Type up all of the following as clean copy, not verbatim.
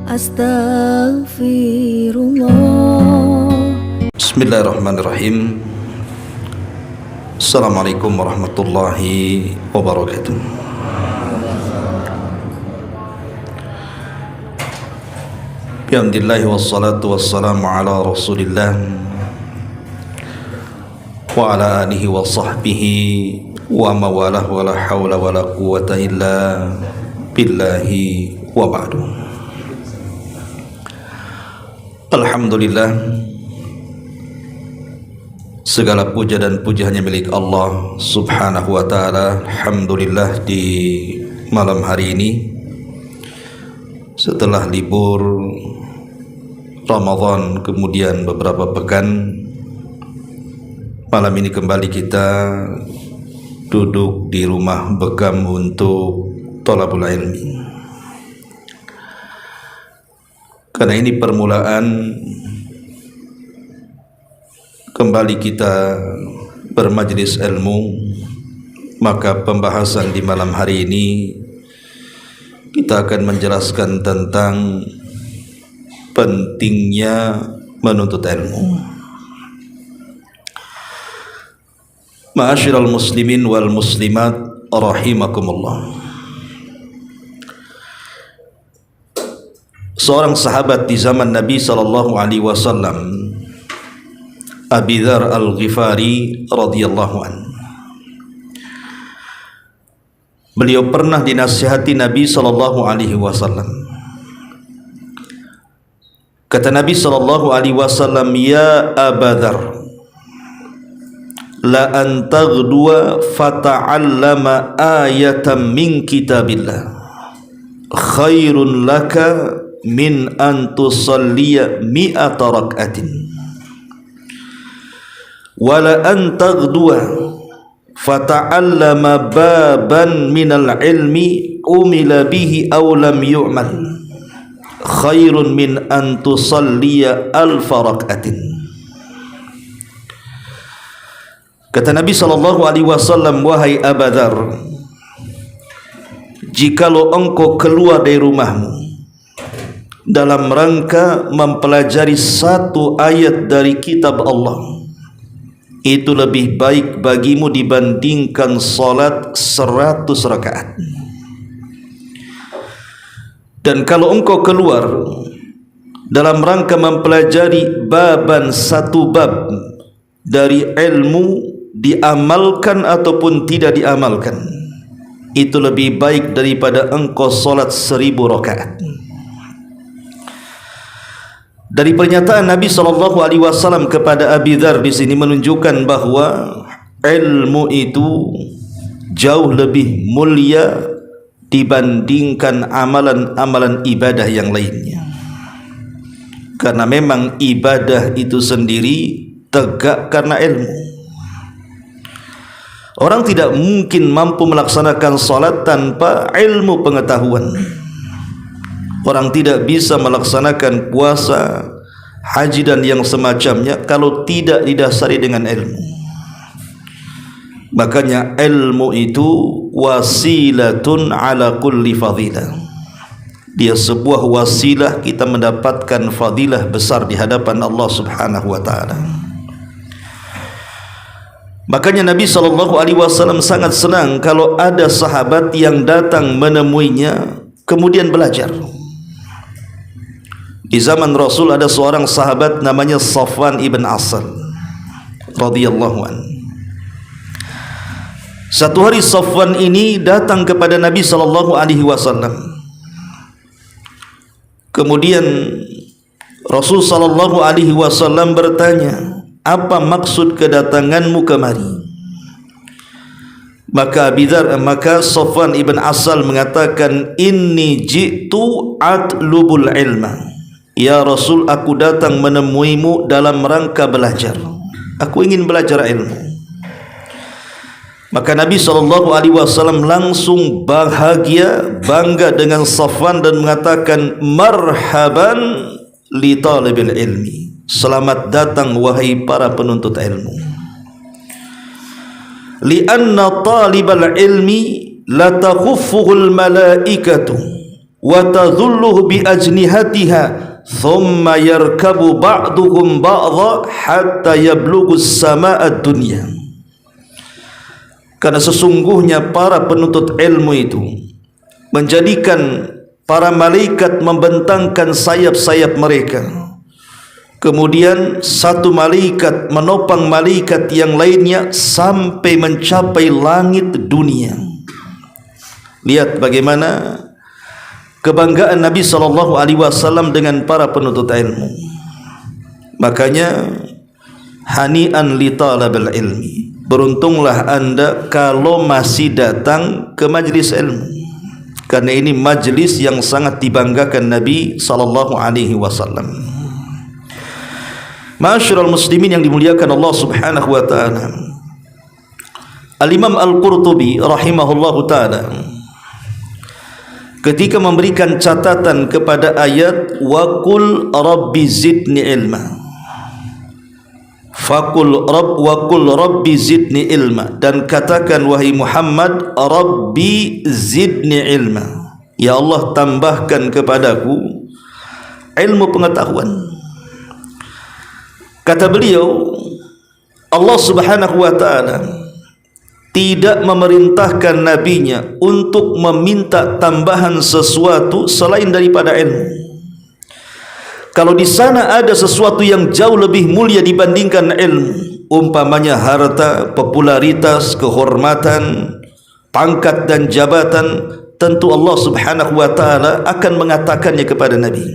Astaghfirullah. Bismillahirrahmanirrahim. Assalamualaikum warahmatullahi wabarakatuh. Bihamdillahi wassalatu wassalamu ala rasulillah wa ala alihi wa sahbihi wa mawalah wa la hawla wa la quwata illa billahi wa ba'du. Alhamdulillah, segala puja dan puji hanya milik Allah subhanahu wa ta'ala. Alhamdulillah, di malam hari ini setelah libur Ramadan kemudian beberapa pekan, malam ini kembali kita duduk di rumah Begam untuk thalabul ilmi. Karena ini permulaan kembali kita bermajlis ilmu, maka pembahasan di malam hari ini kita akan menjelaskan tentang pentingnya menuntut ilmu. Ma'asyiral muslimin wal muslimat rahimakumullah. Seorang sahabat di zaman Nabi sallallahu alaihi wasallam, Abi Dzar Al-Ghifari radhiyallahu anhu, beliau pernah dinasihati Nabi sallallahu alaihi wasallam. Kata Nabi sallallahu alaihi wasallam, "Ya Aba Dzar, la an taghduwa fata'allama ayatan min kitabillah khairun laka min an tusalliya mi'ata rak'atin wala an taghduwa fata'allama baban minal ilmi umila bihi aw lam yu'mal khairun min an tusalliya alfa rak'atin." Kata Nabi sallallahu alaihi wasallam, "Wahai Aba Dzar, jikalau engkau keluar dari rumahmu dalam rangka mempelajari satu ayat dari kitab Allah, itu lebih baik bagimu dibandingkan salat 100 rakaat. Dan kalau engkau keluar dalam rangka mempelajari baban, satu bab dari ilmu, diamalkan ataupun tidak diamalkan, itu lebih baik daripada engkau salat 1000 rakaat." Dari pernyataan Nabi SAW kepada Abi Dzar di sini menunjukkan bahwa ilmu itu jauh lebih mulia dibandingkan amalan-amalan ibadah yang lainnya. Karena memang ibadah itu sendiri tegak karena ilmu. Orang tidak mungkin mampu melaksanakan salat tanpa ilmu pengetahuan. Orang tidak bisa melaksanakan puasa, haji dan yang semacamnya kalau tidak didasari dengan ilmu. Makanya ilmu itu wasilatun ala kulli fadilah. Dia sebuah wasilah kita mendapatkan fadilah besar di hadapan Allah Subhanahu wa taala. Makanya Nabi SAW sangat senang kalau ada sahabat yang datang menemuinya kemudian belajar. Di zaman Rasul ada seorang sahabat namanya Safwan ibn Asal radhiyallahu anhu. Satu hari Safwan ini datang kepada Nabi SAW. Kemudian Rasul SAW bertanya, "Apa maksud kedatanganmu kemari?" Maka Safwan ibn Asal mengatakan, "Inni ji'tu atlubul ilma." Ya Rasul, aku datang menemuimu dalam rangka belajar. Aku ingin belajar ilmu. Maka Nabi SAW langsung bahagia, bangga dengan Safwan dan mengatakan, "Marhaban li talibil ilmi." Selamat datang wahai para penuntut ilmu. Lianna talibal ilmi la takhuffuhul malaikatu wa tadhulluhu bi ajnihatiha thumma yarkabu ba'duhum ba'dha hatta yablughu as-samaa'a ad-dunya. Karena sesungguhnya para penuntut ilmu itu menjadikan para malaikat membentangkan sayap-sayap mereka, kemudian satu malaikat menopang malaikat yang lainnya sampai mencapai langit dunia. Lihat bagaimana kebanggaan Nabi SAW dengan para penuntut ilmu. Makanya hani'an li talabil ilmi, beruntunglah anda kalau masih datang ke majlis ilmu, karena ini majlis yang sangat dibanggakan Nabi SAW. Ma'asyiral muslimin yang dimuliakan Allah Subhanahu wa taala, Al-Imam Al-Qurtubi rahimahullahu taala ketika memberikan catatan kepada ayat wa qul rabbi zidni ilma, faqul rabb wa qul rabbi zidni ilma, dan katakan wahai Muhammad, rabbi zidni ilma, ya Allah tambahkan kepadaku ilmu pengetahuan. Kata beliau, Allah Subhanahu wa taala tidak memerintahkan nabinya untuk meminta tambahan sesuatu selain daripada ilmu. Kalau di sana ada sesuatu yang jauh lebih mulia dibandingkan ilmu, umpamanya harta, popularitas, kehormatan, pangkat dan jabatan, tentu Allah Subhanahu wa taala akan mengatakannya kepada Nabi.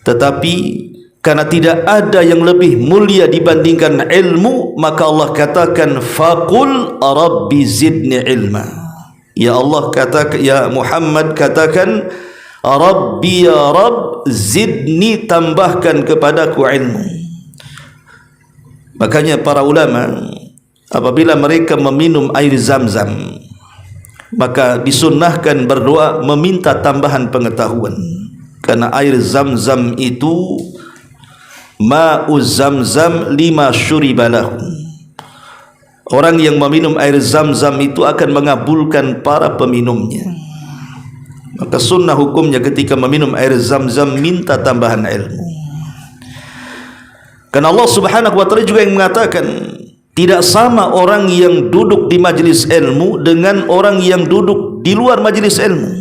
Tetapi karena tidak ada yang lebih mulia dibandingkan ilmu, maka Allah katakan faqul rabbi zidni ilma, ya Allah katakan, ya Muhammad katakan, rabbi ya Rabb zidni, tambahkan kepadaku ilmu. Makanya para ulama apabila mereka meminum air zam-zam, maka disunnahkan berdoa meminta tambahan pengetahuan, karena air zam-zam itu ma'u zam-zam lima syuribalahu. Orang yang meminum air zam-zam itu akan mengabulkan para peminumnya. Maka sunnah hukumnya ketika meminum air zam-zam minta tambahan ilmu. Karena Allah Subhanahu wa taala juga yang mengatakan tidak sama orang yang duduk di majlis ilmu dengan orang yang duduk di luar majlis ilmu.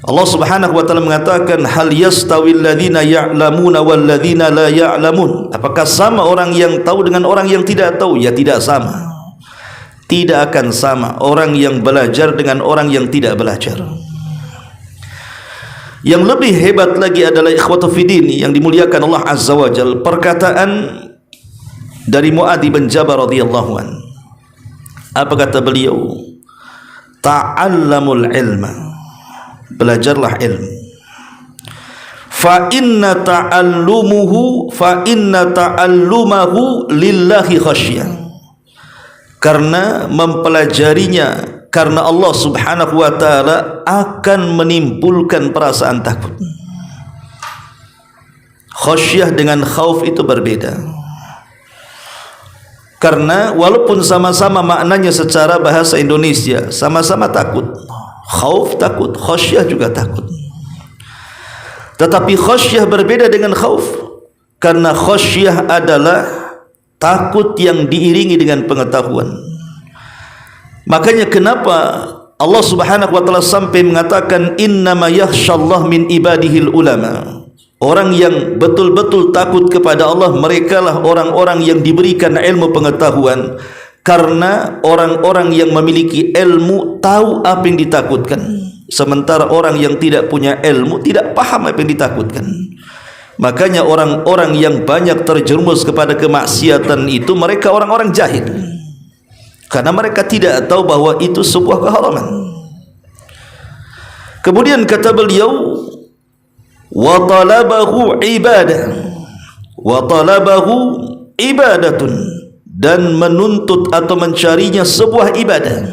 Allah Subhanahu wa taala mengatakan hal yastawil ladzina ya'lamuna wal ladzina la ya'lamun, apakah sama orang yang tahu dengan orang yang tidak tahu? Ya tidak sama. Tidak akan sama orang yang belajar dengan orang yang tidak belajar. Yang lebih hebat lagi adalah ikhwatu fiddin yang dimuliakan Allah Azza wa Jalla, perkataan dari Mu'adz bin Jabal radhiyallahu an. Apa kata beliau? Ta'allamul ilma, belajarlah ilmu. Fa inna ta'allumahu lillahi khasyah, karena mempelajarinya karena Allah Subhanahu wa taala akan menimbulkan perasaan takut. Khasyah dengan khauf itu berbeda, karena walaupun sama-sama maknanya secara bahasa Indonesia, sama-sama takut. Khauf takut, khasyah juga takut. Tetapi khasyah berbeda dengan khauf, karena khasyah adalah takut yang diiringi dengan pengetahuan. Makanya kenapa Allah Subhanahu wa taala sampai mengatakan innama yakhsyallah min ibadihil ulama. Orang yang betul-betul takut kepada Allah, merekalah orang-orang yang diberikan ilmu pengetahuan. Karena orang-orang yang memiliki ilmu tahu apa yang ditakutkan, sementara orang yang tidak punya ilmu tidak paham apa yang ditakutkan. Makanya orang-orang yang banyak terjerumus kepada kemaksiatan itu mereka orang-orang jahil, karena mereka tidak tahu bahwa itu sebuah keharaman. Kemudian kata beliau, wa talabahu ibadah, wa talabahu ibadatun, dan menuntut atau mencarinya sebuah ibadah.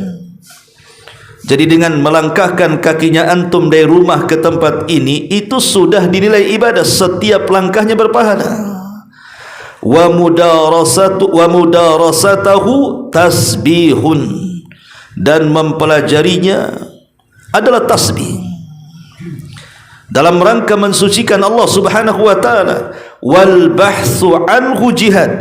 Jadi dengan melangkahkan kakinya antum dari rumah ke tempat ini, itu sudah dinilai ibadah, setiap langkahnya berpahala. Wa mudarasatahu tasbihun, dan mempelajarinya adalah tasbih dalam rangka mensucikan Allah Subhanahu wa taala. Wal bahtsu anhu jihad,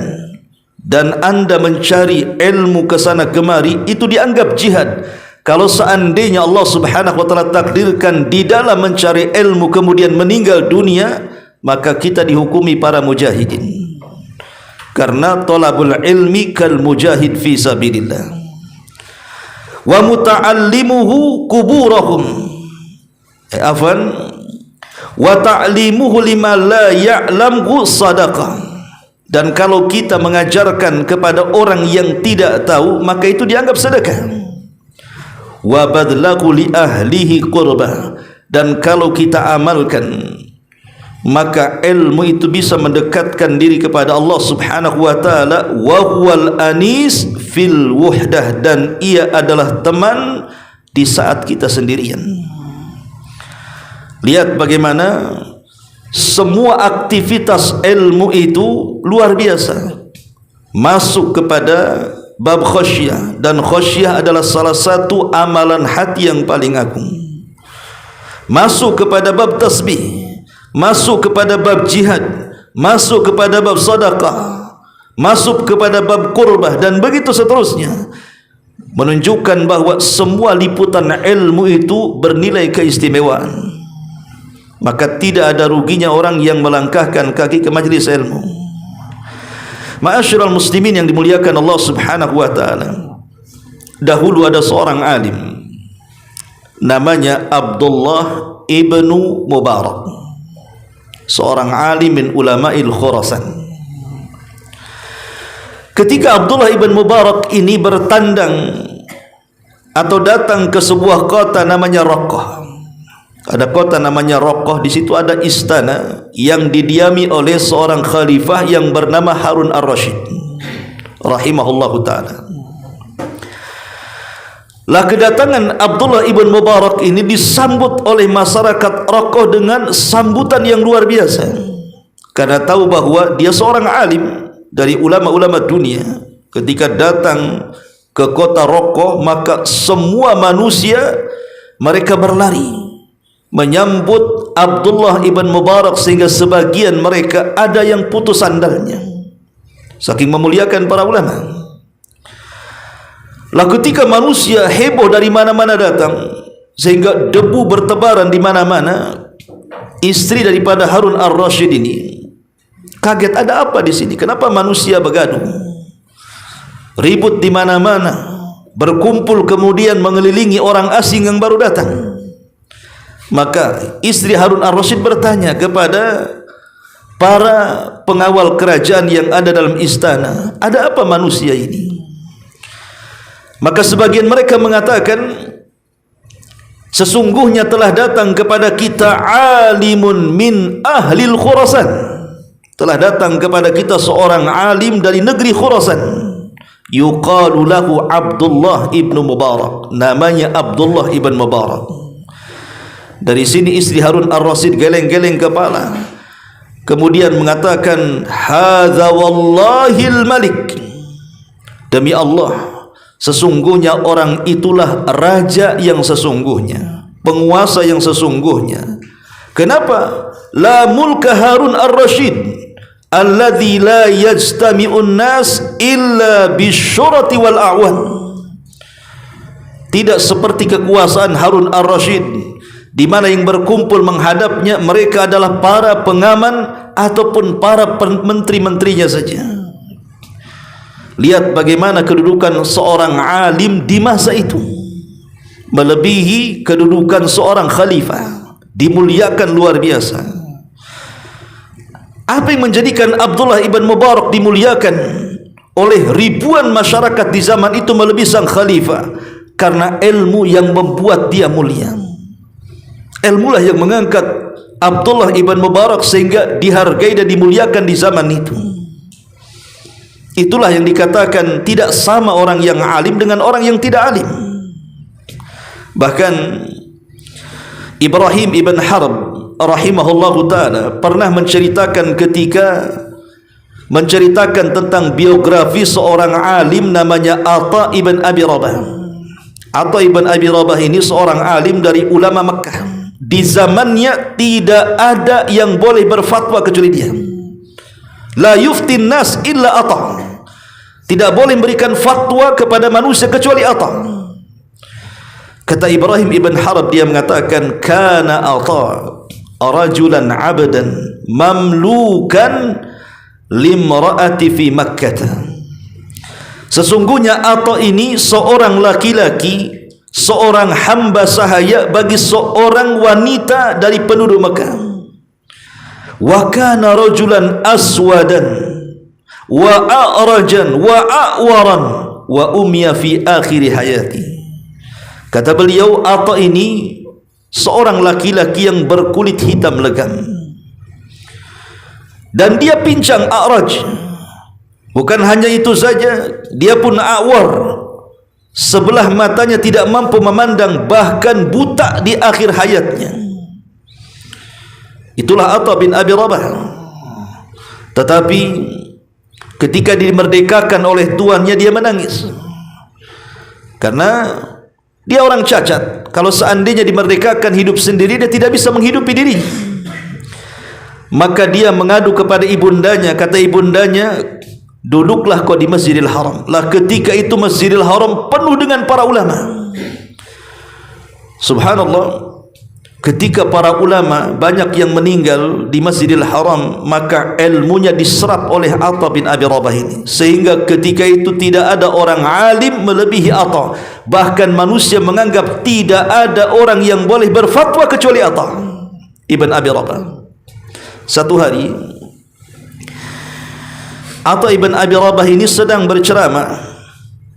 dan anda mencari ilmu ke sana kemari itu dianggap jihad. Kalau seandainya Allah Subhanahu wa taala takdirkan di dalam mencari ilmu kemudian meninggal dunia, maka kita dihukumi para mujahidin, karena talabul ilmi kal mujahid fi sabilillah. Wa muta'allimuhu kuburahum, wa ta'limuhu lima la ya'lamhu sadaqah. Dan kalau kita mengajarkan kepada orang yang tidak tahu, maka itu dianggap sedekah. Wa badlahu li ahlihi qurbah, dan kalau kita amalkan, maka ilmu itu bisa mendekatkan diri kepada Allah Subhanahu wa taala. Wa huwal anis fil wuhdah, dan ia adalah teman di saat kita sendirian. Lihat bagaimana semua aktivitas ilmu itu luar biasa masuk kepada bab khasyah, dan khasyah adalah salah satu amalan hati yang paling agung. Masuk kepada bab tasbih, masuk kepada bab jihad, masuk kepada bab sedekah, masuk kepada bab qurbah, dan begitu seterusnya, menunjukkan bahawa semua liputan ilmu itu bernilai keistimewaan. Maka tidak ada ruginya orang yang melangkahkan kaki ke majlis ilmu. Ma'asyiral muslimin yang dimuliakan Allah Subhanahu wa taala. Dahulu ada seorang alim namanya Abdullah ibnu Mubarak, seorang alim min ulama'il Khurasan. Ketika Abdullah ibn Mubarak ini bertandang atau datang ke sebuah kota namanya Raqqah. Ada kota namanya Raqqah, di situ ada istana yang didiami oleh seorang khalifah yang bernama Harun ar-Rasyid rahimahullahu taala. Lah kedatangan Abdullah ibn Mubarak ini disambut oleh masyarakat Raqqah dengan sambutan yang luar biasa, karena tahu bahwa dia seorang alim dari ulama-ulama dunia. Ketika datang ke kota Raqqah, maka semua manusia mereka berlari menyambut Abdullah ibn Mubarak, sehingga sebagian mereka ada yang putus sandalnya saking memuliakan para ulama. Lah ketika manusia heboh dari mana-mana datang, sehingga debu bertebaran di mana-mana, istri daripada Harun ar-Rasyid ini kaget, ada apa di sini? Kenapa manusia bergaduh, ribut di mana-mana, berkumpul kemudian mengelilingi orang asing yang baru datang? Maka istri Harun ar-Rasyid bertanya kepada para pengawal kerajaan yang ada dalam istana, ada apa manusia ini? Maka sebagian mereka mengatakan, sesungguhnya telah datang kepada kita alimun min ahlil Khurasan, telah datang kepada kita seorang alim dari negeri Khurasan, yuqalu lahu Abdullah ibnu Mubarak, namanya Abdullah ibn Mubarak. Dari sini istri Harun ar-Rasyid geleng-geleng kepala, kemudian mengatakan, hadza wallahil malik, demi Allah, sesungguhnya orang itulah raja yang sesungguhnya, penguasa yang sesungguhnya. Kenapa? La mulka Harun ar-Rasyid alladzi la yajtami'un nas illa bisyurati wal a'wan. Tidak seperti kekuasaan Harun ar-Rasyid, di mana yang berkumpul menghadapnya mereka adalah para pengaman ataupun para menteri-menterinya saja. Lihat bagaimana kedudukan seorang alim di masa itu, melebihi kedudukan seorang khalifah, dimuliakan luar biasa. Apa yang menjadikan Abdullah ibn Mubarak dimuliakan oleh ribuan masyarakat di zaman itu melebihi sang khalifah? Karena ilmu yang membuat dia mulia. Ilmulah yang mengangkat Abdullah ibn Mubarak sehingga dihargai dan dimuliakan di zaman itu. Itulah yang dikatakan tidak sama orang yang alim dengan orang yang tidak alim. Bahkan Ibrahim ibn Harb rahimahullahu ta'ala pernah menceritakan ketika menceritakan tentang biografi seorang alim namanya Atha ibn Abi Rabah. Atha ibn Abi Rabah ini seorang alim dari ulama Mekah. Di zamannya tidak ada yang boleh berfatwa kecuali dia. La yuftin nas illa Atha. Tidak boleh memberikan fatwa kepada manusia kecuali Atha. Kata Ibrahim ibn Harb, dia mengatakan, kana Atha rajulan abdan mamlukan limra'ati fi Makkah. Sesungguhnya Atha ini seorang laki-laki, seorang hamba sahaya bagi seorang wanita dari penduduk Mekah. Wa kana rajulan aswadan wa a'rajan wa a'waran wa umya fi akhir hayati. Kata beliau, Atha ini seorang laki-laki yang berkulit hitam legam, dan dia pincang, a'raj. Bukan hanya itu saja, dia pun a'war, sebelah matanya tidak mampu memandang, bahkan buta di akhir hayatnya. Itulah Atha bin Abi Rabah. Tetapi ketika dimerdekakan oleh tuannya, dia menangis karena dia orang cacat. Kalau seandainya dimerdekakan hidup sendiri, dia tidak bisa menghidupi dirinya. Maka dia mengadu kepada ibundanya. Kata ibundanya, duduklah kau di Masjidil Haram. Lah ketika itu Masjidil Haram penuh dengan para ulama. Subhanallah, ketika para ulama banyak yang meninggal di Masjidil Haram, maka ilmunya diserap oleh Atha bin Abi Rabah ini, sehingga ketika itu tidak ada orang alim melebihi Atha. Bahkan manusia menganggap tidak ada orang yang boleh berfatwa kecuali Atha ibn Abi Rabah. Satu hari Atha ibn Abi Rabah ini sedang berceramah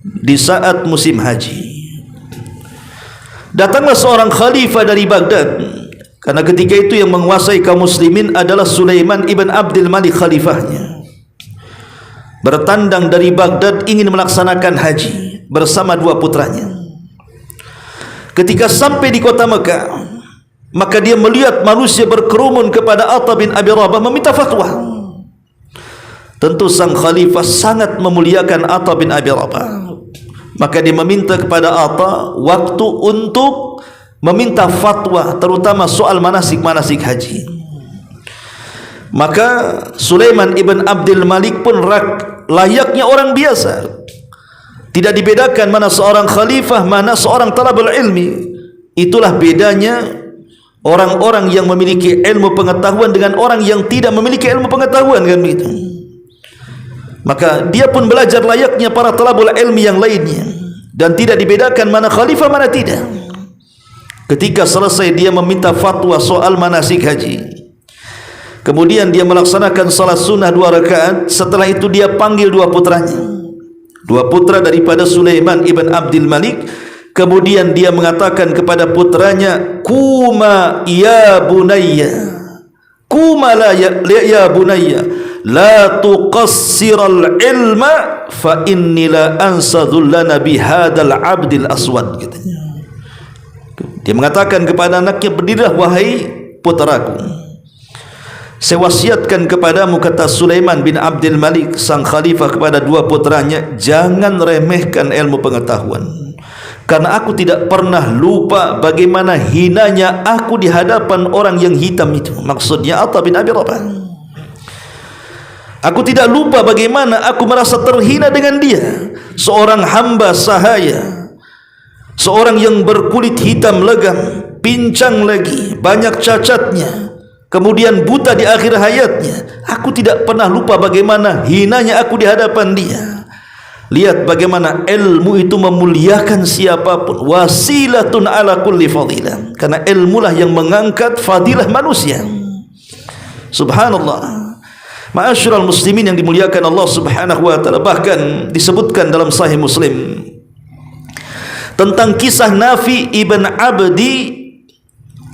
di saat musim haji. Datanglah seorang khalifah dari Baghdad, karena ketika itu yang menguasai kaum muslimin adalah Sulaiman ibn Abdul Malik, khalifahnya. Bertandang dari Baghdad ingin melaksanakan haji bersama dua putranya. Ketika sampai di kota Mekah, maka dia melihat manusia berkerumun kepada Atha bin Abi Rabah meminta fatwa. Tentu sang khalifah sangat memuliakan Atha bin Abi Rabah, maka dia meminta kepada Atha waktu untuk meminta fatwa, terutama soal manasik-manasik haji. Maka Sulaiman ibn Abdul Malik pun layaknya orang biasa, tidak dibedakan mana seorang khalifah, mana seorang talabul ilmi. Itulah bedanya orang-orang yang memiliki ilmu pengetahuan dengan orang yang tidak memiliki ilmu pengetahuan, kan begitu. Maka dia pun belajar layaknya para talabul ilmi yang lainnya, dan tidak dibedakan mana khalifah mana tidak. Ketika selesai dia meminta fatwa soal manasik haji, kemudian dia melaksanakan salat sunnah 2 rakaat. Setelah itu dia panggil dua putranya, dua putra daripada Sulaiman ibn Abdul Malik. Kemudian dia mengatakan kepada putranya, kuma ya bunayya, kuma la ya bunayya, la tuqassiral ilma fa inni la ansadul lana bihadal abdil aswad, katanya. Dia mengatakan kepada anaknya, berdirilah wahai putraku, saya wasiatkan kepadamu, kata Sulaiman bin Abdul Malik sang khalifah kepada dua putranya, jangan remehkan ilmu pengetahuan, karena aku tidak pernah lupa bagaimana hinanya aku di hadapan orang yang hitam itu. Maksudnya Atha bin Abi Rabah. Aku tidak lupa bagaimana aku merasa terhina dengan dia, seorang hamba sahaya, seorang yang berkulit hitam legam, pincang lagi, banyak cacatnya, kemudian buta di akhir hayatnya. Aku tidak pernah lupa bagaimana hinanya aku di hadapan dia. Lihat bagaimana ilmu itu memuliakan siapapun, wasilatun ala kulli fadilah, karena ilmulah yang mengangkat fadilah manusia. Subhanallah. Ma'asyiral muslimin yang dimuliakan Allah Subhanahu wa taala, bahkan disebutkan dalam Sahih Muslim tentang kisah Nafi ibn Abdi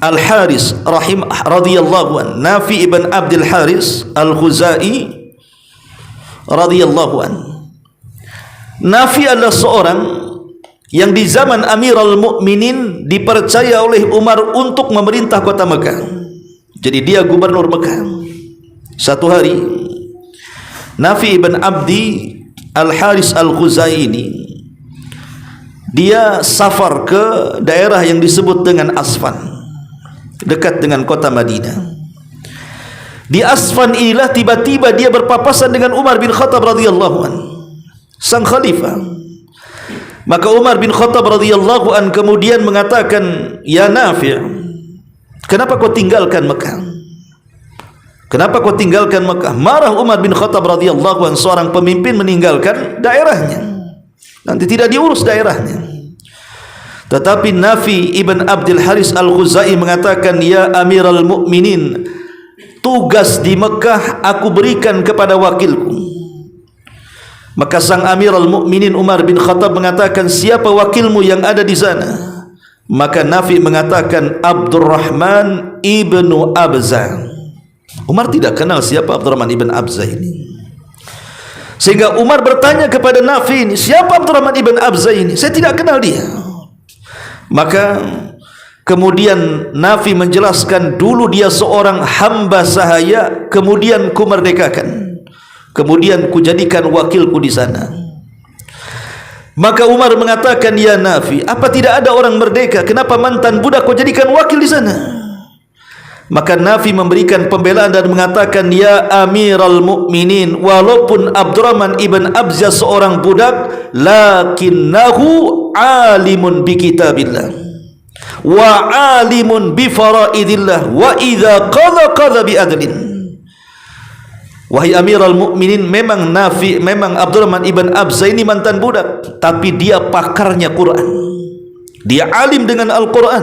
Al-Haris radhiyallahu an. Nafi ibn Abdul Haris Al-Khuzai radhiyallahu an. Nafi adalah seorang yang di zaman Amirul Mukminin dipercaya oleh Umar untuk memerintah kota Mekah. Jadi dia gubernur Mekah. Satu hari Nafi ibn Abdi Al-Haris Al-Khuzai ini dia safar ke daerah yang disebut dengan Asfan, dekat dengan kota Madinah. Di Asfan inilah tiba-tiba dia berpapasan dengan Umar bin Khattab radhiyallahu an, sang khalifah. Maka Umar bin Khattab radhiyallahu an kemudian mengatakan, "Ya Nafi', kenapa kau tinggalkan Mekah? Kenapa kau tinggalkan Mekah?" Marah Umar bin Khattab radhiyallahu an, seorang pemimpin meninggalkan daerahnya, nanti tidak diurus daerahnya. Tetapi Nafi ibn Abdul Haris al-Khuzai mengatakan, "Ya Amirul Mukminin, tugas di Mekah aku berikan kepada wakilku." Maka sang Amirul Mukminin Umar bin Khattab mengatakan, "Siapa wakilmu yang ada di sana?" Maka Nafi mengatakan, "Abdurrahman ibnu Abza." Umar tidak kenal siapa Abdurrahman ibn Abza ini, sehingga Umar bertanya kepada Nafi ini, "Siapa Abdurrahman ibn Abza ini? Saya tidak kenal dia." Maka kemudian Nafi menjelaskan, "Dulu dia seorang hamba sahaya, kemudian ku merdekakan, kemudian ku jadikan wakilku di sana." Maka Umar mengatakan, "Ya Nafi, apa tidak ada orang merdeka? Kenapa mantan budak kau jadikan wakil di sana?" Maka Nafi memberikan pembelaan dan mengatakan, "Ya Amirul Mukminin, walaupun Abdurrahman ibn Abza seorang budak, lakinnahu alimun bi kitabillah wa alimun bi faraidillah wa idza qadha bi adlin." Wahai Amirul Mukminin, memang Abdurrahman ibn Abza ini mantan budak, tapi dia pakarnya Quran. Dia alim dengan Al-Quran,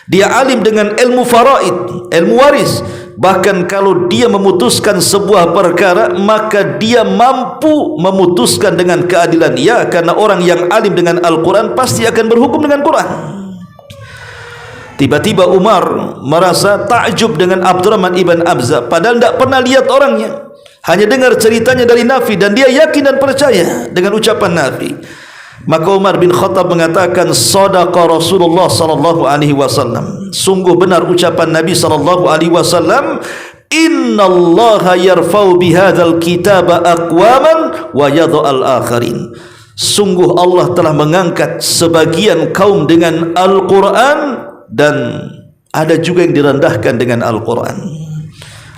dia alim dengan ilmu faraid, ilmu waris. Bahkan kalau dia memutuskan sebuah perkara, maka dia mampu memutuskan dengan keadilan. Ya, karena orang yang alim dengan Al-Quran pasti akan berhukum dengan Quran. Tiba-tiba Umar merasa takjub dengan Abdurrahman ibn Abza, padahal tidak pernah lihat orangnya, hanya dengar ceritanya dari Nafi, dan dia yakin dan percaya dengan ucapan Nafi. Maka Umar bin Khattab mengatakan, "Sadaqa Rasulullah sallallahu alaihi wasallam." Sungguh benar ucapan Nabi sallallahu alaihi wasallam, "Innallaha yarfa'u bihadzal kitaba aqwaman wa yadha'al akharin." Sungguh Allah telah mengangkat sebagian kaum dengan Al-Quran, dan ada juga yang direndahkan dengan Al-Quran.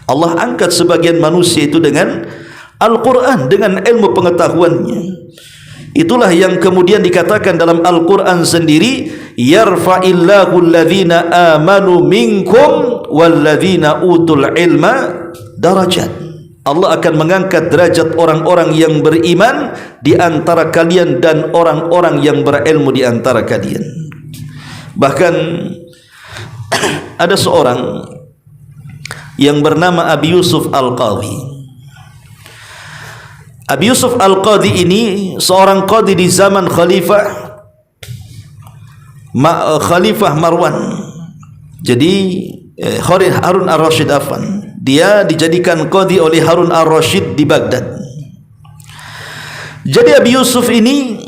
Allah angkat sebagian manusia itu dengan Al-Quran, dengan ilmu pengetahuannya. Itulah yang kemudian dikatakan dalam Al-Quran sendiri, "Yarfa'illahu alladhina amanu minkum walladhina utul ilma darajat." Allah akan mengangkat derajat orang-orang yang beriman di antara kalian dan orang-orang yang berilmu di antara kalian. Bahkan ada seorang yang bernama Abi Yusuf Al-Qadhi. Abi Yusuf Al-Qadhi ini seorang qadhi di zaman Khalifah Marwan. Jadi Harun Ar-Rasyid Affan, dia dijadikan qadhi oleh Harun Ar-Rasyid di Baghdad. Jadi Abi Yusuf ini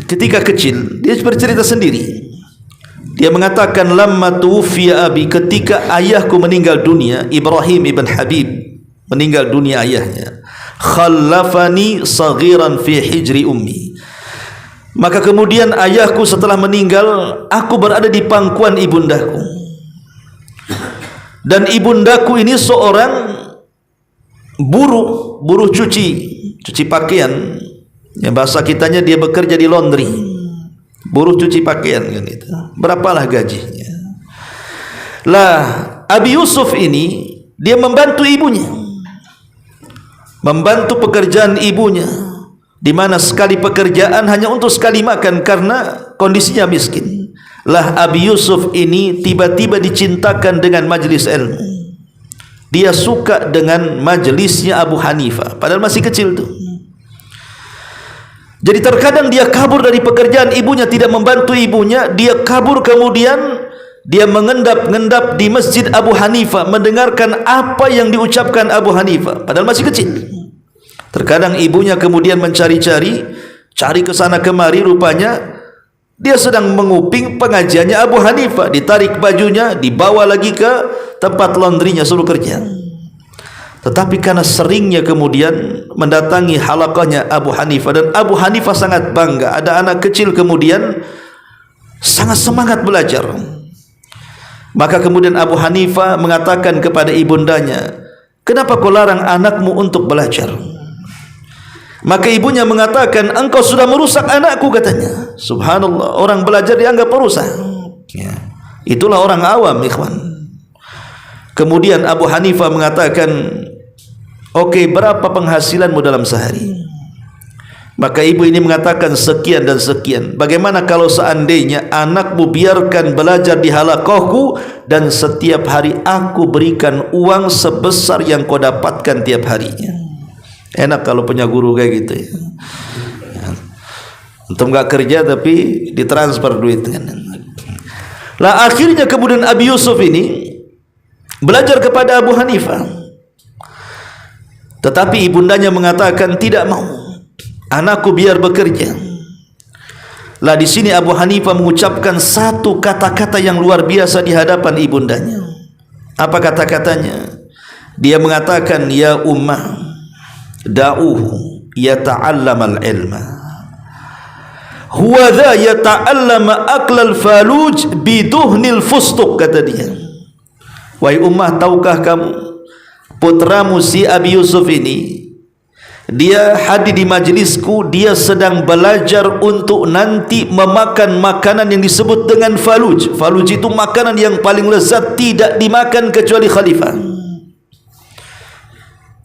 ketika kecil dia bercerita sendiri. Dia mengatakan, "Lamma tuwfiya abi," ketika ayahku meninggal dunia, Ibrahim ibn Habib meninggal dunia ayahnya, "khallafani saghiran fi hijri ummi." Maka kemudian ayahku setelah meninggal, aku berada di pangkuan ibundaku. Dan ibundaku ini seorang buruh cuci pakaian. Yang bahasa kitanya dia bekerja di laundry. Buruh cuci pakaian kan itu. Berapalah gajinya? Lah, Abi Yusuf ini dia membantu ibunya, membantu pekerjaan ibunya, di mana sekali pekerjaan hanya untuk sekali makan karena kondisinya miskin. Lah, Abi Yusuf ini tiba-tiba dicintakan dengan majelis ilmu. Dia suka dengan majelisnya Abu Hanifah, padahal masih kecil tuh. Jadi terkadang dia kabur dari pekerjaan ibunya, tidak membantu ibunya, dia kabur, kemudian dia mengendap-ngendap di masjid Abu Hanifah, mendengarkan apa yang diucapkan Abu Hanifah, padahal masih kecil. Terkadang ibunya kemudian mencari-cari, cari ke sana kemari, rupanya dia sedang menguping pengajiannya Abu Hanifah. Ditarik bajunya, dibawa lagi ke tempat laundrynya, suruh kerja. Tetapi karena seringnya kemudian mendatangi halaqahnya Abu Hanifah, dan Abu Hanifah sangat bangga ada anak kecil kemudian sangat semangat belajar, maka kemudian Abu Hanifah mengatakan kepada ibundanya, kenapa kau larang anakmu untuk belajar? Maka ibunya mengatakan, engkau sudah merusak anakku, katanya. Subhanallah, orang belajar dianggap merusak. Ya. Itulah orang awam, ikhwan. Kemudian Abu Hanifah mengatakan, oke, berapa penghasilanmu dalam sehari? Maka ibu ini mengatakan sekian dan sekian. Bagaimana kalau seandainya anakmu biarkan belajar di halaqahku dan setiap hari aku berikan uang sebesar yang kau dapatkan tiap harinya? Enak kalau punya guru kayak gitu ya. Untuk enggak kerja tapi ditransfer duit kan. Lah akhirnya kemudian Abi Yusuf ini belajar kepada Abu Hanifah. Tetapi ibundanya mengatakan tidak mau. Anakku biar bekerja. Lah di sini Abu Hanifah mengucapkan satu kata-kata yang luar biasa di hadapan ibundanya. Apa kata-katanya? Dia mengatakan, ya ummah, da'uhu yata'allamal ilma. Huwa dha yata'allama aklal faluj biduhnil fustuq, kata dia. Wahai ummah, tahukah kamu putramu si Abi Yusuf ini, dia hadir di majlisku, dia sedang belajar untuk nanti memakan makanan yang disebut dengan faluj. Faluj itu makanan yang paling lezat, tidak dimakan kecuali khalifah.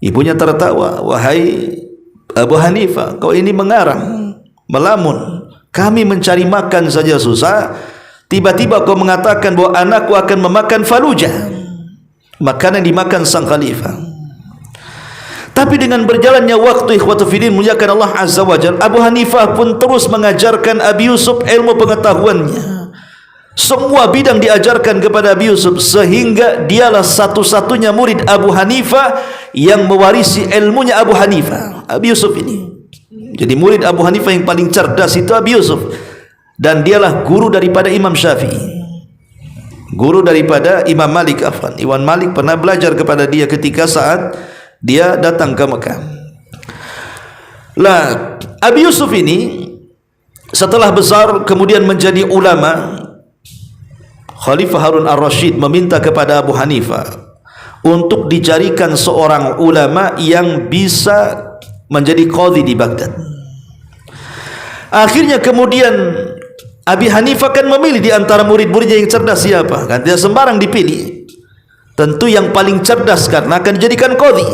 Ibunya tertawa, wahai Abu Hanifah, kau ini mengarang, melamun. Kami mencari makan saja susah, tiba-tiba kau mengatakan bahwa anakku akan memakan falujah, makanan dimakan sang khalifah. Tapi dengan berjalannya waktu, ikhwatu fillah muliakan Allah Azza wa Jalla, Abu Hanifah pun terus mengajarkan Abi Yusuf ilmu pengetahuannya. Semua bidang diajarkan kepada Abi Yusuf, sehingga dialah satu-satunya murid Abu Hanifah yang mewarisi ilmunya Abu Hanifah. Abi Yusuf ini jadi murid Abu Hanifah yang paling cerdas itu Abi Yusuf, dan dialah guru daripada Imam Syafi'i, guru daripada Imam Malik. Imam Malik pernah belajar kepada dia ketika saat dia datang ke Mekah. Lah Abi Yusuf ini setelah besar kemudian menjadi ulama. Khalifah Harun ar-Rasyid meminta kepada Abu Hanifah untuk dicarikan seorang ulama yang bisa menjadi qadhi di Baghdad. Akhirnya kemudian Abi Hanifah kan memilih di antara murid-muridnya yang cerdas siapa? Kan tidak sembarang dipilih. Tentu yang paling cerdas karena akan dijadikan qadhi,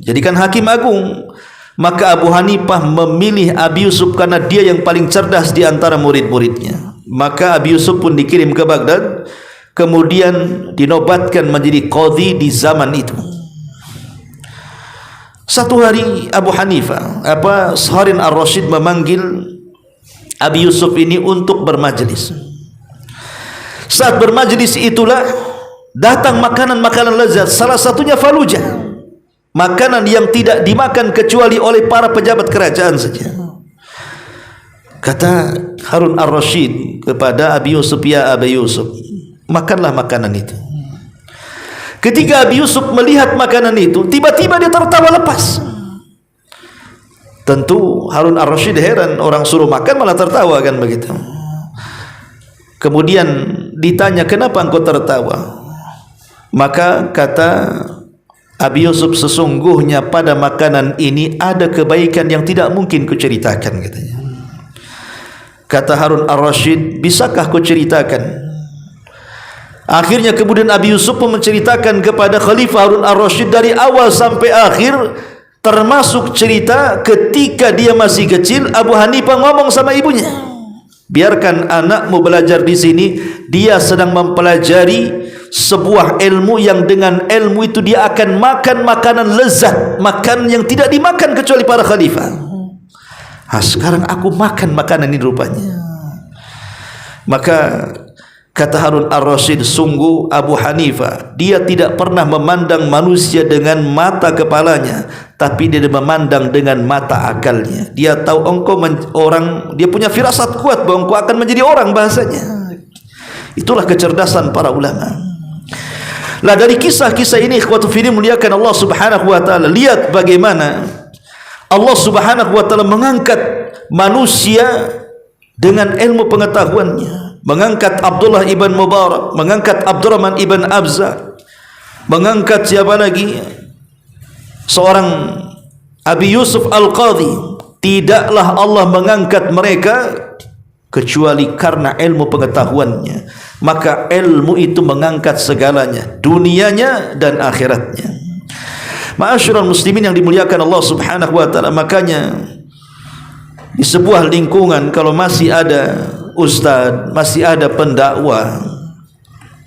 jadikan hakim agung. Maka Abu Hanifah memilih Abi Yusuf karena dia yang paling cerdas di antara murid-muridnya. Maka Abi Yusuf pun dikirim ke Baghdad, kemudian dinobatkan menjadi qadhi di zaman itu. Satu hari Abu Hanifah, Harun ar-Rasyid memanggil Abi Yusuf ini untuk bermajlis. Saat bermajlis itulah datang makanan-makanan lezat, salah satunya falujah, makanan yang tidak dimakan kecuali oleh para pejabat kerajaan saja. Kata Harun ar-Rasyid kepada Abi Yusuf, ya Abi Yusuf, makanlah makanan itu. Ketika Abi Yusuf melihat makanan itu, tiba-tiba dia tertawa lepas. Tentu Harun ar-Rasyid heran, orang suruh makan malah tertawa, kan begitu. Kemudian ditanya, kenapa engkau tertawa? Maka kata Abi Yusuf, sesungguhnya pada makanan ini ada kebaikan yang tidak mungkin kuceritakan, katanya. Kata Harun ar-Rasyid, bisakah ku ceritakan? Akhirnya kemudian Abi Yusuf pun menceritakan kepada Khalifah Harun ar-Rasyid dari awal sampai akhir, termasuk cerita ketika dia masih kecil. Abu Hanifah ngomong sama ibunya, biarkan anakmu belajar di sini, dia sedang mempelajari sebuah ilmu yang dengan ilmu itu dia akan makan makanan lezat, makanan yang tidak dimakan kecuali para khalifah. Sekarang aku makan makanan ini rupanya. Maka kata Harun ar-Rasyid, sungguh Abu Hanifah, dia tidak pernah memandang manusia dengan mata kepalanya, tapi dia memandang dengan mata akalnya. Dia tahu engkau orang, dia punya firasat kuat bahwa engkau akan menjadi orang, bahasanya. Itulah kecerdasan para ulama. Lah dari kisah-kisah ini ikhwatu fillah muliakan Allah Subhanahu wa taala, lihat bagaimana Allah Subhanahu wa taala mengangkat manusia dengan ilmu pengetahuannya, mengangkat Abdullah ibn Mubarak, mengangkat Abdurrahman ibn Abza, mengangkat siapa lagi, seorang Abi Yusuf Al-Qadhi. Tidaklah Allah mengangkat mereka kecuali karena ilmu pengetahuannya. Maka ilmu itu mengangkat segalanya, dunianya dan akhiratnya. Ma'asyiral muslimin yang dimuliakan Allah Subhanahu wa taala, makanya di sebuah lingkungan kalau masih ada ustaz, masih ada pendakwah,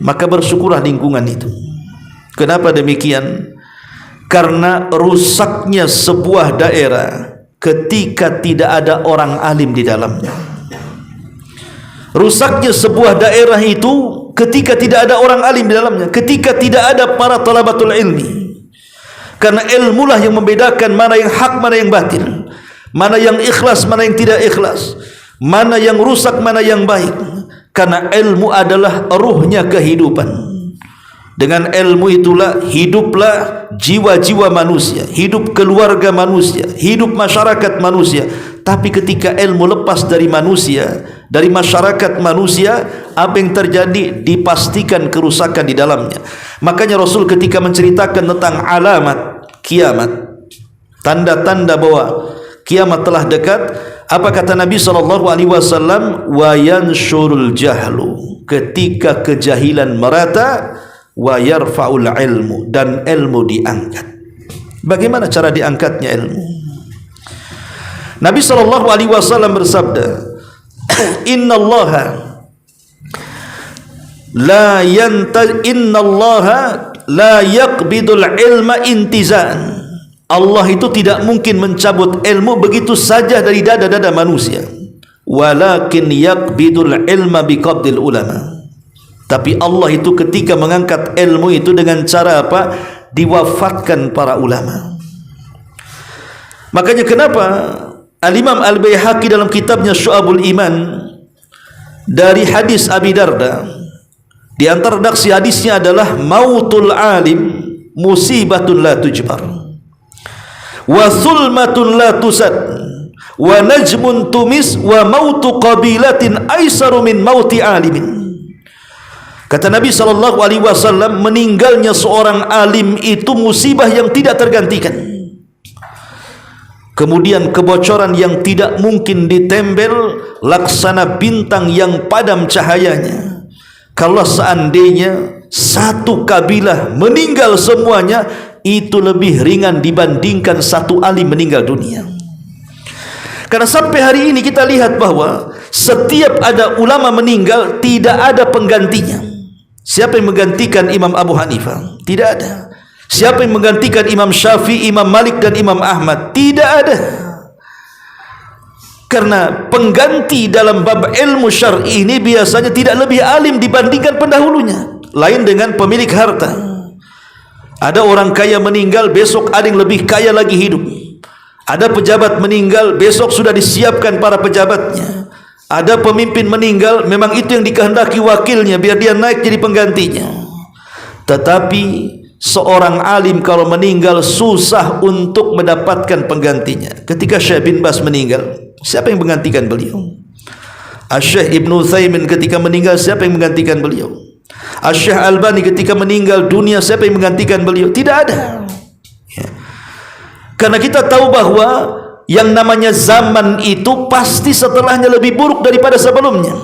maka bersyukurlah lingkungan itu. Kenapa demikian? Karena rusaknya sebuah daerah ketika tidak ada orang alim di dalamnya. Rusaknya sebuah daerah itu ketika tidak ada orang alim di dalamnya, ketika tidak ada para talabatul ilmi. Karena ilmulah yang membedakan mana yang hak, mana yang batil, mana yang ikhlas, mana yang tidak ikhlas, mana yang rusak, mana yang baik. Karena ilmu adalah ruhnya kehidupan. Dengan ilmu itulah hiduplah jiwa-jiwa manusia, hidup keluarga manusia, hidup masyarakat manusia. Tapi ketika ilmu lepas dari manusia, dari masyarakat manusia, apa yang terjadi? Dipastikan kerusakan di dalamnya. Makanya Rasul ketika menceritakan tentang alamat kiamat, tanda-tanda bahwa kiamat telah dekat, apa kata Nabi SAW? Wa yanshurul jahlu, ketika kejahilan merata, wa yarfa'ul ilmu, dan ilmu diangkat. Bagaimana cara diangkatnya ilmu? Nabi SAW bersabda, innallaha la yaqbidul ilma intizaan. Allah itu tidak mungkin mencabut ilmu begitu saja dari dada-dada manusia. Walakin yaqbidul ilma biqabdil ulama. Tapi Allah itu ketika mengangkat ilmu itu dengan cara apa? Diwafatkan para ulama. Makanya kenapa Al-Imam Al-Baihaqi dalam kitabnya Syu'abul Iman dari hadis Abi Darda, di antara redaksi hadisnya adalah mautul alim musibatun la tujbar wa sulmatun la tusad wa najmun tumis wa mautu qabilatin aisaru min mauti alimin. Kata Nabi SAW, meninggalnya seorang alim itu musibah yang tidak tergantikan. Kemudian kebocoran yang tidak mungkin ditempel laksana bintang yang padam cahayanya. Kalau seandainya satu kabilah meninggal semuanya, itu lebih ringan dibandingkan satu alim meninggal dunia. Karena sampai hari ini kita lihat bahwa setiap ada ulama meninggal tidak ada penggantinya. Siapa yang menggantikan Imam Abu Hanifah? Tidak ada. Siapa yang menggantikan Imam Syafi'i, Imam Malik dan Imam Ahmad? Tidak ada. Karena pengganti dalam bab ilmu syar'i ini biasanya tidak lebih alim dibandingkan pendahulunya. Lain dengan pemilik harta. Ada orang kaya meninggal, besok ada yang lebih kaya lagi hidup. Ada pejabat meninggal, besok sudah disiapkan para pejabatnya. Ada pemimpin meninggal, memang itu yang dikehendaki wakilnya biar dia naik jadi penggantinya. Tetapi seorang alim kalau meninggal susah untuk mendapatkan penggantinya. Ketika Syekh bin Baz meninggal, siapa yang menggantikan beliau? Syekh Ibnu Utsaimin ketika meninggal, siapa yang menggantikan beliau? Syekh Albani ketika meninggal dunia, siapa yang menggantikan beliau? Tidak ada. Ya. Karena kita tahu bahwa yang namanya zaman itu pasti setelahnya lebih buruk daripada sebelumnya.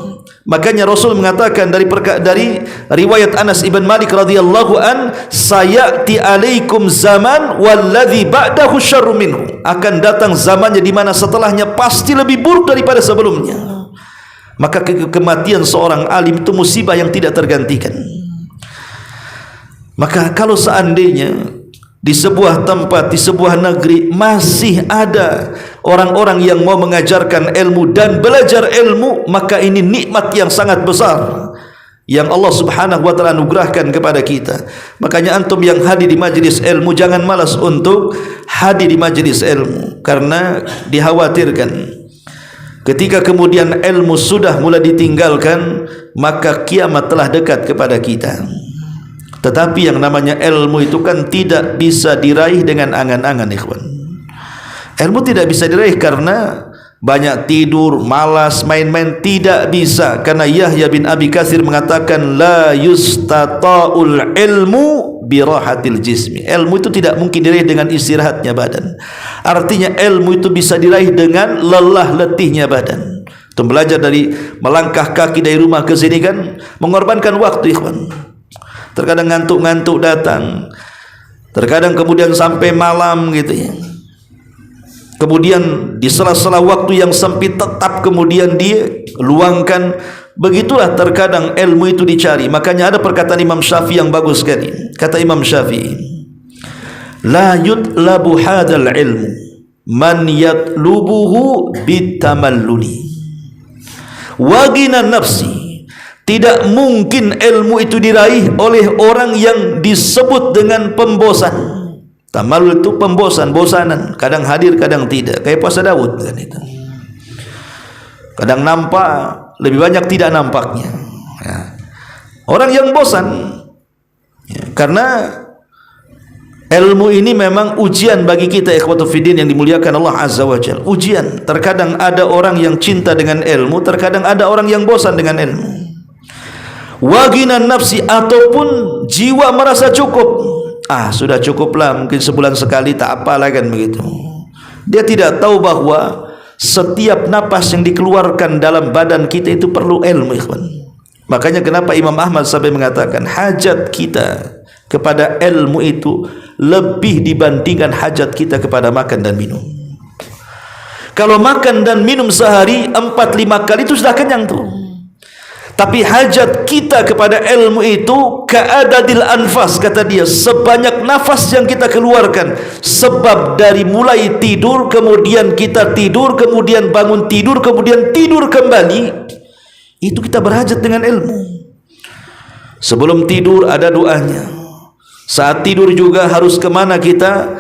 Makanya Rasul mengatakan dari riwayat Anas ibn Malik radhiyallahu an, sayati alaikum zaman walladzi ba'dahu syarru minhu. Akan datang zamannya di mana setelahnya pasti lebih buruk daripada sebelumnya. Maka kematian seorang alim itu musibah yang tidak tergantikan. Maka kalau seandainya di sebuah tempat, di sebuah negeri masih ada orang-orang yang mau mengajarkan ilmu dan belajar ilmu, maka ini nikmat yang sangat besar yang Allah Subhanahu wa taala anugerahkan kepada kita. Makanya antum yang hadir di majelis ilmu jangan malas untuk hadir di majelis ilmu, karena dikhawatirkan ketika kemudian ilmu sudah mulai ditinggalkan, maka kiamat telah dekat kepada kita. Tetapi yang namanya ilmu itu kan tidak bisa diraih dengan angan-angan, ikhwan. Ilmu tidak bisa diraih karena banyak tidur, malas, main-main, tidak bisa. Karena Yahya bin Abi Katsir mengatakan la yustata'ul ilmu birahatil jismi. Ilmu itu tidak mungkin diraih dengan istirahatnya badan. Artinya ilmu itu bisa diraih dengan lelah letihnya badan. Itu belajar dari melangkah kaki dari rumah ke sini kan mengorbankan waktu, ikhwan. Terkadang ngantuk-ngantuk datang, terkadang kemudian sampai malam gitu ya. Kemudian di sela-sela waktu yang sempit tetap kemudian dia luangkan. Begitulah terkadang ilmu itu dicari. Makanya ada perkataan Imam Syafi'i yang bagus sekali. Kata Imam Syafi'i, la yutlabu hadal ilmu man yatlubuhu bitamalluli wa gina nafsi. Tidak mungkin ilmu itu diraih oleh orang yang disebut dengan pembosan. Tamallul itu pembosan, bosanan, kadang hadir kadang tidak, kayak puasa Daud kan itu. Kadang nampak, lebih banyak tidak nampaknya ya. Orang yang bosan ya, karena ilmu ini memang ujian bagi kita, ikhwatu fiddin yang dimuliakan Allah Azza wa Jalla. Ujian. Terkadang ada orang yang cinta dengan ilmu, terkadang ada orang yang bosan dengan ilmu. Waginan nafsi, ataupun jiwa merasa cukup. Sudah cukuplah, mungkin sebulan sekali tak apalah kan begitu. Dia tidak tahu bahwa setiap napas yang dikeluarkan dalam badan kita itu perlu ilmu, ikhwan. Makanya kenapa Imam Ahmad sampai mengatakan hajat kita kepada ilmu itu lebih dibandingkan hajat kita kepada makan dan minum. Kalau makan dan minum sehari 4-5 kali itu sudah kenyang tuh. Tapi hajat kita kepada ilmu itu ka'adadil anfas, kata dia, sebanyak nafas yang kita keluarkan. Sebab dari mulai tidur, kemudian kita tidur, kemudian bangun tidur, kemudian tidur kembali, itu kita berhajat dengan ilmu. Sebelum tidur ada doanya. Saat tidur juga harus kemana kita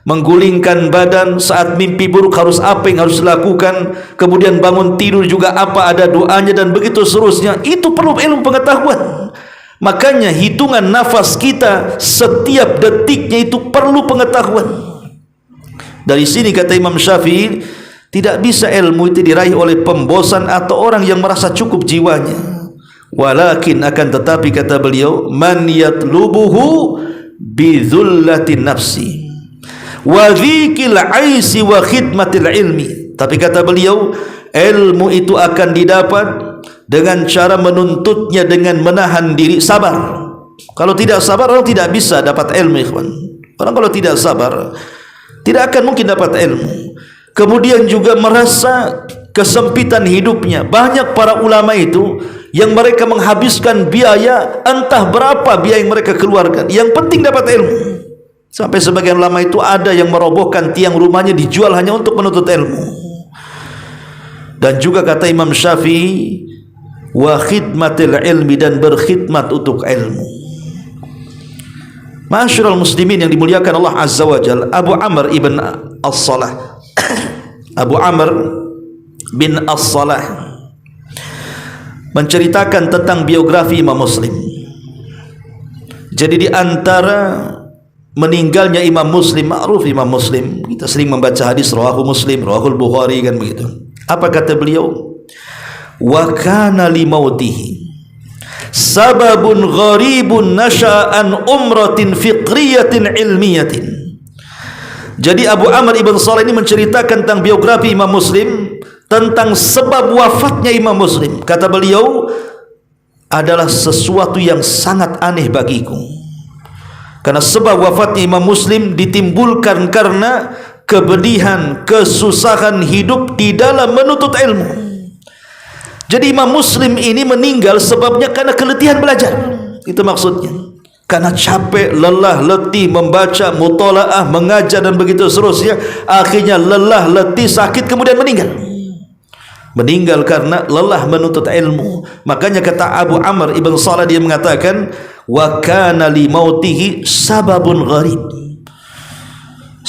menggulingkan badan. Saat mimpi buruk harus apa yang harus dilakukan. Kemudian bangun tidur juga apa, ada doanya, dan begitu seterusnya. Itu perlu ilmu pengetahuan. Makanya hitungan nafas kita setiap detiknya itu perlu pengetahuan. Dari sini kata Imam Syafi'i, tidak bisa ilmu itu diraih oleh pembosan atau orang yang merasa cukup jiwanya. Walakin, akan tetapi kata beliau, man yatlubuhu bidzullatin nafsi wa dzikil aisi wa khidmatil ilmi. Tapi kata beliau, ilmu itu akan didapat dengan cara menuntutnya dengan menahan diri, sabar. Kalau tidak sabar, orang tidak bisa dapat ilmu, ikhwan. Orang kalau tidak sabar, tidak akan mungkin dapat ilmu. Kemudian juga merasa kesempitan hidupnya. Banyak para ulama itu yang mereka menghabiskan biaya, entah berapa biaya yang mereka keluarkan, yang penting dapat ilmu. Sampai sebagian ulama itu ada yang merobohkan tiang rumahnya dijual hanya untuk menuntut ilmu. Dan juga kata Imam Syafi'i, wa khidmatil ilmi, dan berkhidmat untuk ilmu. Ma'asyiral muslimin yang dimuliakan Allah Azza wa Jalla, Abu Amr ibn As-Salah Abu Amr bin As-Salah menceritakan tentang biografi Imam Muslim. Jadi di antara meninggalnya Imam Muslim, ma'ruf Imam Muslim, kita sering membaca hadis rawahu Muslim, rawahul Bukhari kan begitu. Apa kata beliau? Wa kana li mautihi sababun gharibun nasya'an umratin fiqriyatin ilmiyatin. Jadi Abu Amr ibn Salah ini menceritakan tentang biografi Imam Muslim, tentang sebab wafatnya Imam Muslim. Kata beliau, adalah sesuatu yang sangat aneh bagiku. Karena sebab wafatnya Imam Muslim ditimbulkan karena kepedihan, kesusahan hidup di dalam menuntut ilmu. Jadi Imam Muslim ini meninggal sebabnya karena keletihan belajar. Itu maksudnya. Karena capek, lelah, letih membaca, mutalaah, mengajar dan begitu seterusnya. Akhirnya lelah, letih, sakit, kemudian meninggal. Meninggal karena lelah menuntut ilmu. Makanya kata Abu Amr ibn Salah, dia mengatakan, wa kana li mautihi sababun gharib.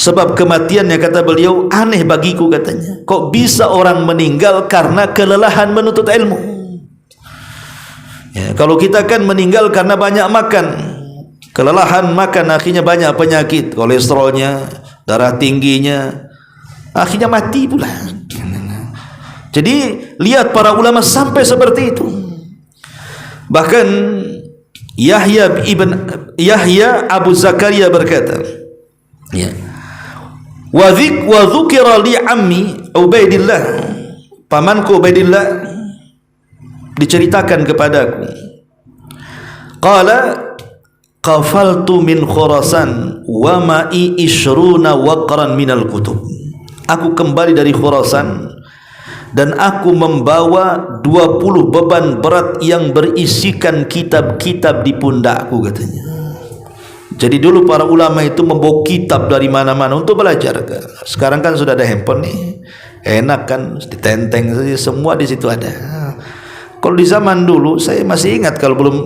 Sebab kematiannya, kata beliau, aneh bagiku, katanya. Kok bisa orang meninggal karena kelelahan menuntut ilmu? Ya, kalau kita kan meninggal karena banyak makan, kelelahan makan, akhirnya banyak penyakit, kolesterolnya, darah tingginya, akhirnya mati pula. Jadi lihat para ulama sampai seperti itu. Bahkan Yahya Abu Zakaria berkata, ya, wa dzukira li ammi Ubaidillah, pamanku Ubaidillah diceritakan kepadaku, qala qafaltu min Khurasan wa ma'i ishruna waqran minal kutub. Aku kembali dari Khurasan dan aku membawa 20 beban berat yang berisikan kitab-kitab di pundakku, katanya. Jadi dulu para ulama itu membawa kitab dari mana-mana untuk belajar. Sekarang kan sudah ada handphone nih, enak kan, ditenteng saja, semua di situ ada. Kalau di zaman dulu saya masih ingat, kalau belum,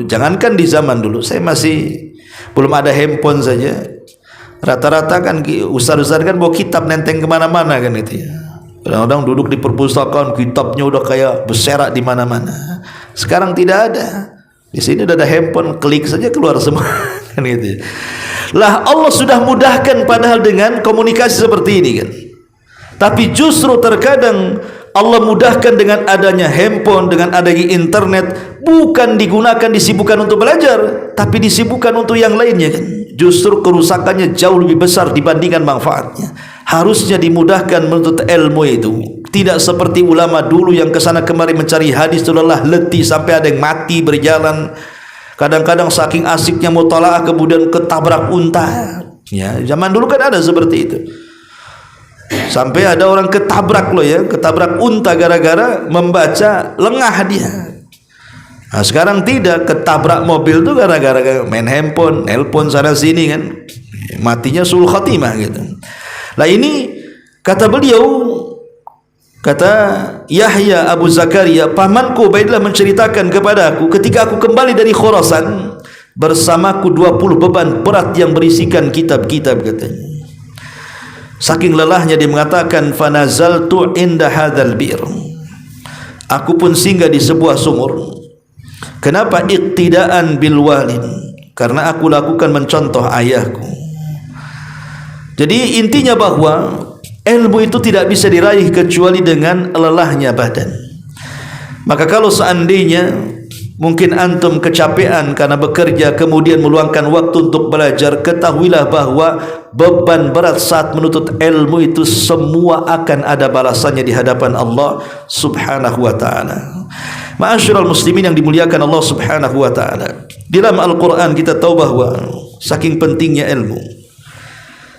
jangankan di zaman dulu, saya masih belum ada handphone saja, rata-rata kan ustaz-ustaz kan bawa kitab nenteng kemana-mana kan itu ya. Kadang-kadang duduk di perpustakaan, kitabnya udah kayak berserak di mana-mana. Sekarang tidak ada. Di sini udah ada handphone, klik saja keluar semua kan gitu. Lah Allah sudah mudahkan padahal dengan komunikasi seperti ini kan. Tapi justru terkadang Allah mudahkan dengan adanya handphone, dengan adanya internet, bukan digunakan disibukkan untuk belajar, tapi disibukkan untuk yang lainnya kan. Justru kerusakannya jauh lebih besar dibandingkan manfaatnya. Harusnya dimudahkan menuntut ilmu itu. Tidak seperti ulama dulu yang kesana kemari mencari hadis, lelah letih sampai ada yang mati berjalan. Kadang-kadang saking asiknya mutalaah kemudian ketabrak unta. Ya, zaman dulu kan ada seperti itu. Sampai ada orang ketabrak loh ya, ketabrak unta gara-gara membaca, lengah dia. Nah, sekarang tidak, ketabrak mobil tuh gara-gara main handphone, nelpon sana sini kan, matinya sul khatimah gitu. Lah ini kata beliau, kata Yahya Abu Zakaria, pamanku Ubaidillah menceritakan kepada aku, ketika aku kembali dari Khurasan bersamaku 20 beban berat yang berisikan kitab-kitab, katanya. Saking lelahnya dia mengatakan, fanazaltu inda hadzal bir, aku pun singgah di sebuah sumur. Kenapa? Iqtidaan bil walid, karena aku lakukan mencontoh ayahku. Jadi intinya bahwa ilmu itu tidak bisa diraih kecuali dengan lelahnya badan. Maka kalau seandainya mungkin antum kecapean karena bekerja kemudian meluangkan waktu untuk belajar, ketahuilah bahwa beban berat saat menuntut ilmu itu semua akan ada balasannya di hadapan Allah Subhanahu wa taala. Ma'asyiral muslimin yang dimuliakan Allah Subhanahu wa taala, di dalam Al-Qur'an kita tahu bahwa saking pentingnya ilmu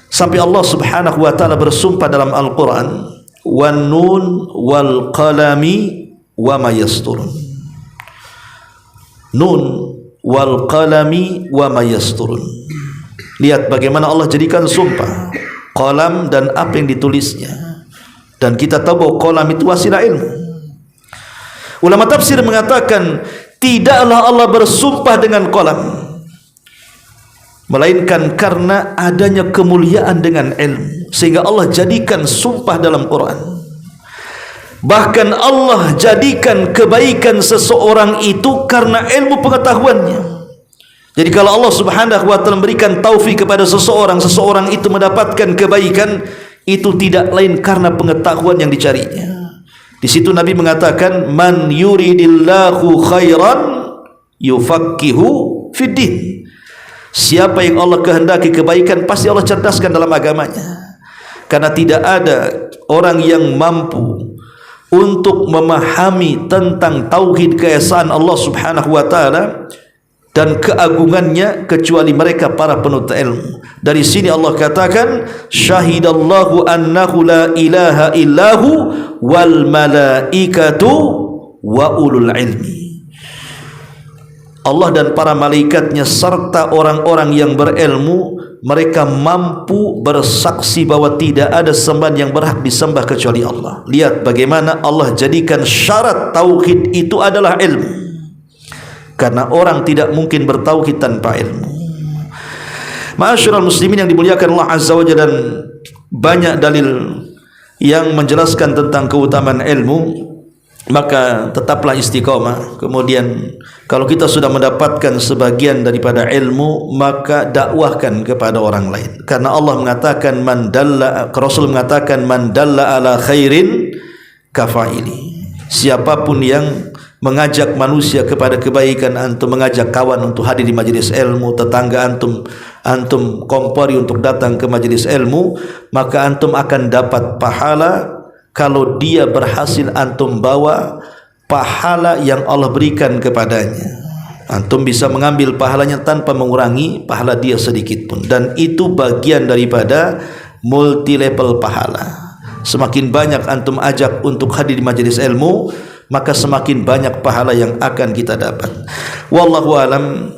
sampai Allah Subhanahu wa taala bersumpah dalam Al-Qur'an, wan nun wal qalami wa ma yasturun. Nun wal qalami wa ma yasturun. Lihat bagaimana Allah jadikan sumpah qalam dan apa yang ditulisnya. Dan kita tahu bahwa qalam itu wasilah ilmu. Ulama tafsir mengatakan tidaklah Allah bersumpah dengan qalam, melainkan karena adanya kemuliaan dengan ilmu, sehingga Allah jadikan sumpah dalam Quran. Bahkan Allah jadikan kebaikan seseorang itu karena ilmu pengetahuannya. Jadi kalau Allah Subhanahu wa taala memberikan taufik kepada seseorang, seseorang itu mendapatkan kebaikan, itu tidak lain karena pengetahuan yang dicarinya. Di situ Nabi mengatakan, man yuridillahu khairan yufaqihu fiddin. Siapa yang Allah kehendaki kebaikan, pasti Allah cerdaskan dalam agamanya. Karena tidak ada orang yang mampu untuk memahami tentang tauhid keesaan Allah Subhanahu wa taala dan keagungannya kecuali mereka para penuntut ilmu. Dari sini Allah katakan, syahidallahu annahu la ilaha illahu wal malaikatu wa ulul ilmi. Allah dan para malaikatnya serta orang-orang yang berilmu, mereka mampu bersaksi bahwa tidak ada sembahan yang berhak disembah kecuali Allah. Lihat bagaimana Allah jadikan syarat tauhid itu adalah ilmu, karena orang tidak mungkin bertauhid tanpa ilmu. Ma'asyiral muslimin yang dimuliakan Allah Azza wa Jalla, dan banyak dalil yang menjelaskan tentang keutamaan ilmu. maka tetaplah istiqamah. Kemudian kalau kita sudah mendapatkan sebagian daripada ilmu, maka dakwahkan kepada orang lain. Karena Allah mengatakan Rasul mengatakan man dalla ala khairin kafaili. Siapapun yang mengajak manusia kepada kebaikan, antum mengajak kawan untuk hadir di majelis ilmu, tetangga antum kompori untuk datang ke majelis ilmu, maka antum akan dapat pahala. Kalau dia berhasil, antum bawa pahala yang Allah berikan kepadanya. Antum bisa mengambil pahalanya tanpa mengurangi pahala dia sedikit pun. Dan itu bagian daripada multi level pahala. Semakin banyak antum ajak untuk hadir di majelis ilmu, maka semakin banyak pahala yang akan kita dapat. Wallahu alam.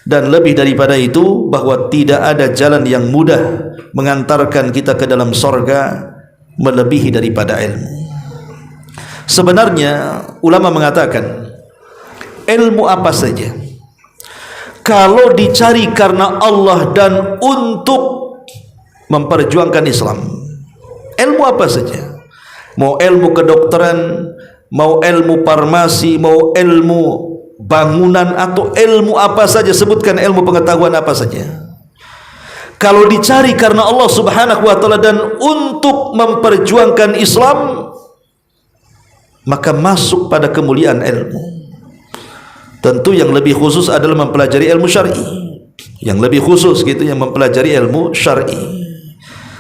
Dan lebih daripada itu, bahwa tidak ada jalan yang mudah mengantarkan kita ke dalam sorga melebihi daripada ilmu. Sebenarnya ulama mengatakan ilmu apa saja, kalau dicari karena Allah dan untuk memperjuangkan Islam, ilmu apa saja, mau ilmu kedokteran, mau ilmu farmasi, mau ilmu bangunan, atau ilmu apa saja, sebutkan ilmu pengetahuan apa saja, kalau dicari karena Allah subhanahu wa ta'ala dan untuk memperjuangkan Islam, maka masuk pada kemuliaan ilmu. Tentu yang lebih khusus adalah mempelajari ilmu syar'i, yang lebih khusus gitu, yang mempelajari ilmu syar'i.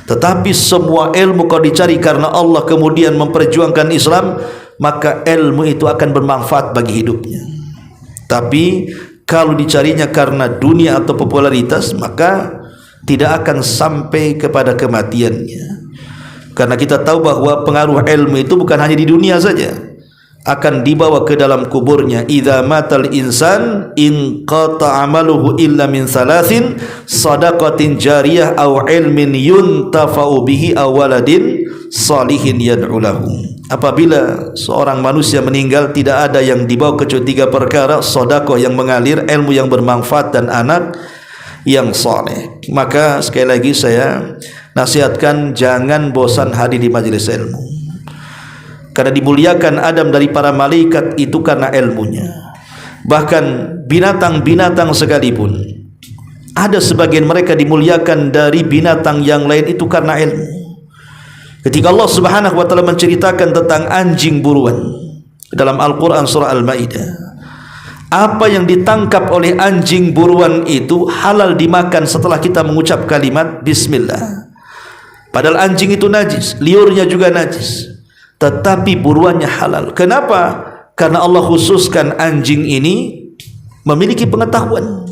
Tetapi semua ilmu kalau dicari karena Allah kemudian memperjuangkan Islam, maka ilmu itu akan bermanfaat bagi hidupnya. Tapi kalau dicarinya karena dunia atau popularitas, maka tidak akan sampai kepada kematiannya. Karena kita tahu bahwa pengaruh ilmu itu bukan hanya di dunia saja, akan dibawa ke dalam kuburnya. Idza matal insan inqata amaluhu illa min thalathin, sadaqatin jariyah aw ilmin yuntafa'u bihi aw waladin salihin yad'u lahu. Apabila seorang manusia meninggal, tidak ada yang dibawa kecuali 3 perkara: sedekah yang mengalir, ilmu yang bermanfaat, dan anak yang saleh. Maka sekali lagi saya nasihatkan, jangan bosan hadir di majelis ilmu. Karena dimuliakan Adam dari para malaikat itu karena ilmunya. Bahkan binatang-binatang sekalipun, ada sebagian mereka dimuliakan dari binatang yang lain itu karena ilmu. Ketika Allah subhanahu wa ta'ala menceritakan tentang anjing buruan dalam Al-Quran surah Al-Ma'idah, apa yang ditangkap oleh anjing buruan itu halal dimakan setelah kita mengucap kalimat bismillah. Padahal anjing itu najis, liurnya juga najis, tetapi buruannya halal. Kenapa? Karena Allah khususkan anjing ini memiliki pengetahuan.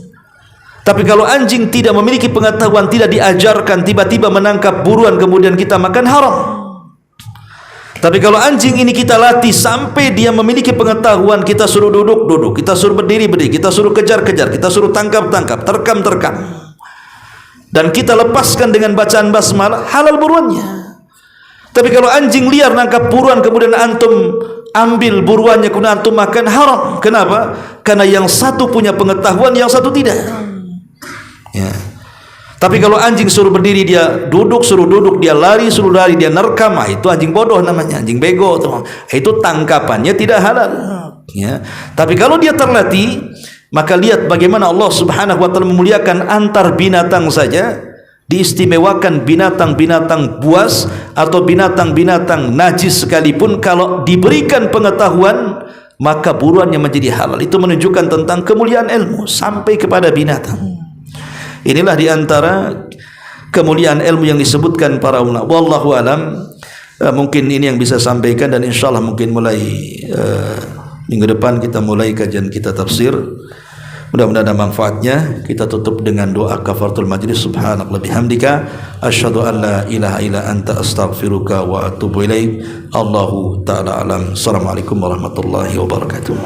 Tapi kalau anjing tidak memiliki pengetahuan, tidak diajarkan, tiba-tiba menangkap buruan kemudian kita makan, haram. Tapi kalau anjing ini kita latih sampai dia memiliki pengetahuan, kita suruh duduk, kita suruh berdiri, kita suruh kejar, kita suruh tangkap, terkam, dan kita lepaskan dengan bacaan basmalah, halal buruannya. Tapi kalau anjing liar nangkap buruan kemudian antum ambil buruannya kemudian antum makan, haram. Kenapa? Karena yang satu punya pengetahuan, yang satu tidak. Ya. Tapi kalau anjing suruh berdiri dia duduk, suruh duduk, dia lari suruh lari, dia nerkam, itu anjing bodoh namanya, anjing bego tuh. Itu tangkapannya tidak halal. Ya. Tapi kalau dia terlatih, maka lihat bagaimana Allah subhanahu wa ta'ala memuliakan antar binatang saja. Diistimewakan binatang-binatang buas atau binatang-binatang najis sekalipun, kalau diberikan pengetahuan maka buruannya menjadi halal. Itu menunjukkan tentang kemuliaan ilmu sampai kepada binatang. Inilah diantara kemuliaan ilmu yang disebutkan para ulama. Wallahu alam. Mungkin ini yang bisa sampaikan, dan insyaallah mungkin mulai minggu depan kita mulai kajian kita tafsir. Mudah-mudahan ada manfaatnya. Kita tutup dengan doa kafaratul majlis. Subhanallah bihamdika asyhadu an la ilaha illa anta astaghfiruka wa atubu ilaik. Allahu ta'ala alam. Assalamualaikum warahmatullahi wabarakatuh.